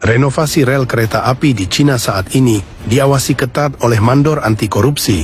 Renovasi rel kereta api di Cina saat ini diawasi ketat oleh mandor anti korupsi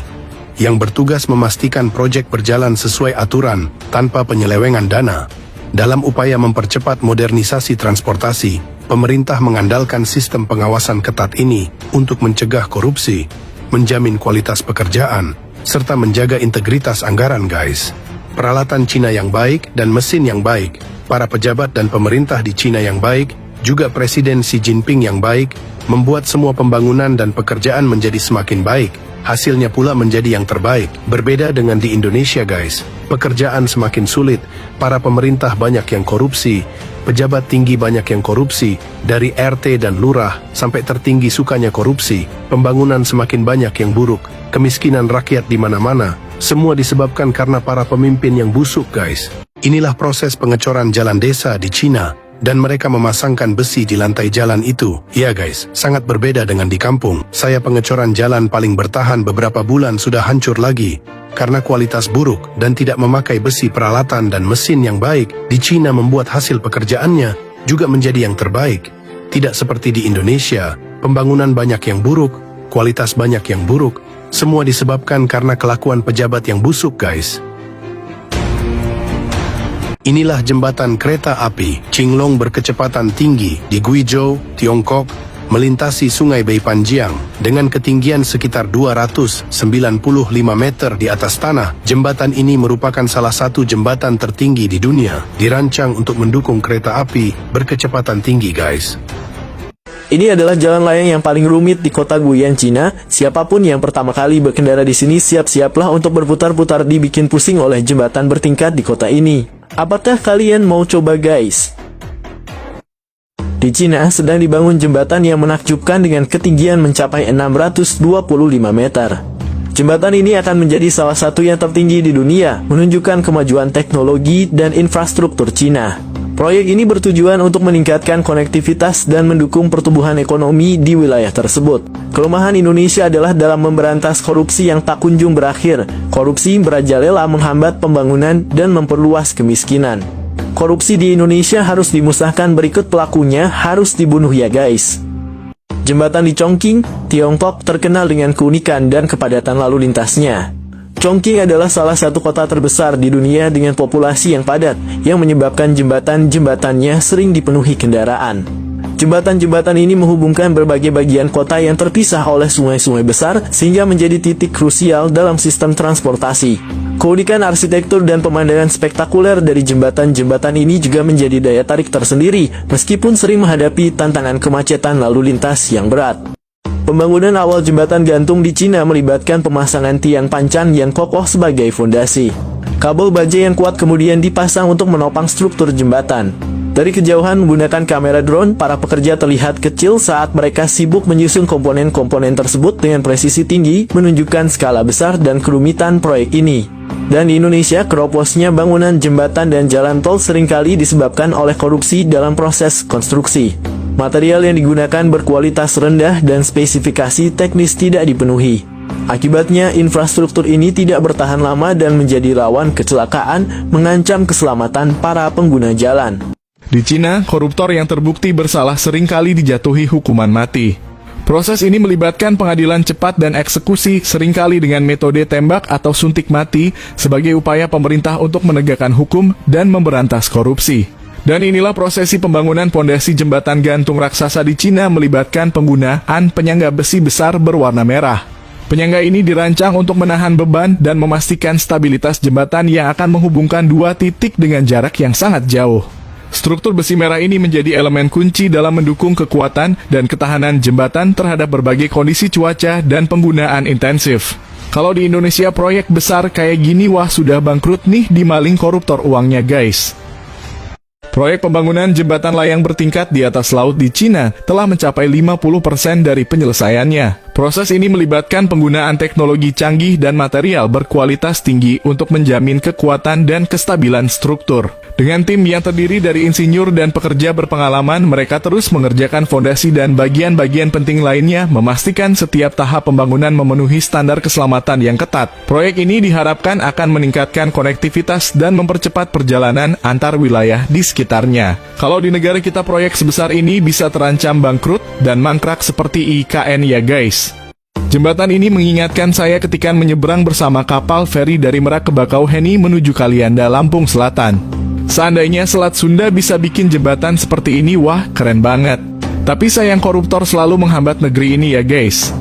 yang bertugas memastikan proyek berjalan sesuai aturan tanpa penyelewengan dana. Dalam upaya mempercepat modernisasi transportasi, pemerintah mengandalkan sistem pengawasan ketat ini untuk mencegah korupsi, menjamin kualitas pekerjaan, serta menjaga integritas anggaran, guys. Peralatan Cina yang baik dan mesin yang baik, para pejabat dan pemerintah di Cina yang baik, juga Presiden Xi Jinping yang baik, membuat semua pembangunan dan pekerjaan menjadi semakin baik. Hasilnya pula menjadi yang terbaik. Berbeda dengan di Indonesia, guys. Pekerjaan semakin sulit, para pemerintah banyak yang korupsi, pejabat tinggi banyak yang korupsi, dari RT dan lurah sampai tertinggi sukanya korupsi, pembangunan semakin banyak yang buruk, kemiskinan rakyat di mana-mana. Semua disebabkan karena para pemimpin yang busuk, guys. Inilah proses pengecoran jalan desa di Cina. Dan mereka memasangkan besi di lantai jalan itu. Ya guys, sangat berbeda dengan di kampung. Saya pengecoran jalan paling bertahan beberapa bulan sudah hancur lagi. Karena kualitas buruk dan tidak memakai besi peralatan dan mesin yang baik, di Cina membuat hasil pekerjaannya juga menjadi yang terbaik. Tidak seperti di Indonesia, pembangunan banyak yang buruk, kualitas banyak yang buruk. Semua disebabkan karena kelakuan pejabat yang busuk, guys. Inilah jembatan kereta api Qinglong berkecepatan tinggi di Guizhou, Tiongkok, melintasi sungai Beipanjiang dengan ketinggian sekitar 295 meter di atas tanah. Jembatan ini merupakan salah satu jembatan tertinggi di dunia, dirancang untuk mendukung kereta api berkecepatan tinggi, guys. Ini adalah jalan layang yang paling rumit di kota Guiyang, Cina. Siapapun yang pertama kali berkendara di sini siap-siaplah untuk berputar-putar dibikin pusing oleh jembatan bertingkat di kota ini. Apakah kalian mau coba, guys? Di Cina sedang dibangun jembatan yang menakjubkan dengan ketinggian mencapai 625 meter. Jembatan ini akan menjadi salah satu yang tertinggi di dunia, menunjukkan kemajuan teknologi dan infrastruktur Cina. Proyek ini bertujuan untuk meningkatkan konektivitas dan mendukung pertumbuhan ekonomi di wilayah tersebut. Kelemahan Indonesia adalah dalam memberantas korupsi yang tak kunjung berakhir. Korupsi merajalela menghambat pembangunan dan memperluas kemiskinan. Korupsi di Indonesia harus dimusnahkan, berikut pelakunya harus dibunuh ya guys. Jembatan di Chongqing, Tiongkok terkenal dengan keunikan dan kepadatan lalu lintasnya. Chongqing adalah salah satu kota terbesar di dunia dengan populasi yang padat, yang menyebabkan jembatan-jembatannya sering dipenuhi kendaraan. Jembatan-jembatan ini menghubungkan berbagai bagian kota yang terpisah oleh sungai-sungai besar, sehingga menjadi titik krusial dalam sistem transportasi. Keunikan arsitektur dan pemandangan spektakuler dari jembatan-jembatan ini juga menjadi daya tarik tersendiri, meskipun sering menghadapi tantangan kemacetan lalu lintas yang berat. Pembangunan awal jembatan gantung di Cina melibatkan pemasangan tiang pancan yang kokoh sebagai fondasi. Kabel baja yang kuat kemudian dipasang untuk menopang struktur jembatan. Dari kejauhan menggunakan kamera drone, para pekerja terlihat kecil saat mereka sibuk menyusun komponen-komponen tersebut dengan presisi tinggi, menunjukkan skala besar dan kerumitan proyek ini. Dan di Indonesia, keroposnya bangunan jembatan dan jalan tol seringkali disebabkan oleh korupsi dalam proses konstruksi. Material yang digunakan berkualitas rendah dan spesifikasi teknis tidak dipenuhi. Akibatnya, infrastruktur ini tidak bertahan lama dan menjadi rawan kecelakaan, mengancam keselamatan para pengguna jalan. Di Cina, koruptor yang terbukti bersalah seringkali dijatuhi hukuman mati. Proses ini melibatkan pengadilan cepat dan eksekusi, seringkali dengan metode tembak atau suntik mati, sebagai upaya pemerintah untuk menegakkan hukum dan memberantas korupsi. Dan inilah prosesi pembangunan pondasi jembatan gantung raksasa di Cina melibatkan penggunaan penyangga besi besar berwarna merah. Penyangga ini dirancang untuk menahan beban dan memastikan stabilitas jembatan yang akan menghubungkan dua titik dengan jarak yang sangat jauh. Struktur besi merah ini menjadi elemen kunci dalam mendukung kekuatan dan ketahanan jembatan terhadap berbagai kondisi cuaca dan penggunaan intensif. Kalau di Indonesia proyek besar kayak gini wah sudah bangkrut nih dimaling koruptor uangnya guys. Proyek pembangunan jembatan layang bertingkat di atas laut di Cina telah mencapai 50% dari penyelesaiannya. Proses ini melibatkan penggunaan teknologi canggih dan material berkualitas tinggi untuk menjamin kekuatan dan kestabilan struktur. Dengan tim yang terdiri dari insinyur dan pekerja berpengalaman, mereka terus mengerjakan fondasi dan bagian-bagian penting lainnya, memastikan setiap tahap pembangunan memenuhi standar keselamatan yang ketat. Proyek ini diharapkan akan meningkatkan konektivitas dan mempercepat perjalanan antar wilayah di sekitarnya. Kalau di negara kita proyek sebesar ini bisa terancam bangkrut dan mangkrak seperti IKN ya guys. Jembatan ini mengingatkan saya ketika menyeberang bersama kapal feri dari Merak ke Bakauheni menuju Kalianda, Lampung Selatan. Seandainya Selat Sunda bisa bikin jembatan seperti ini, wah keren banget. Tapi sayang koruptor selalu menghambat negeri ini ya guys.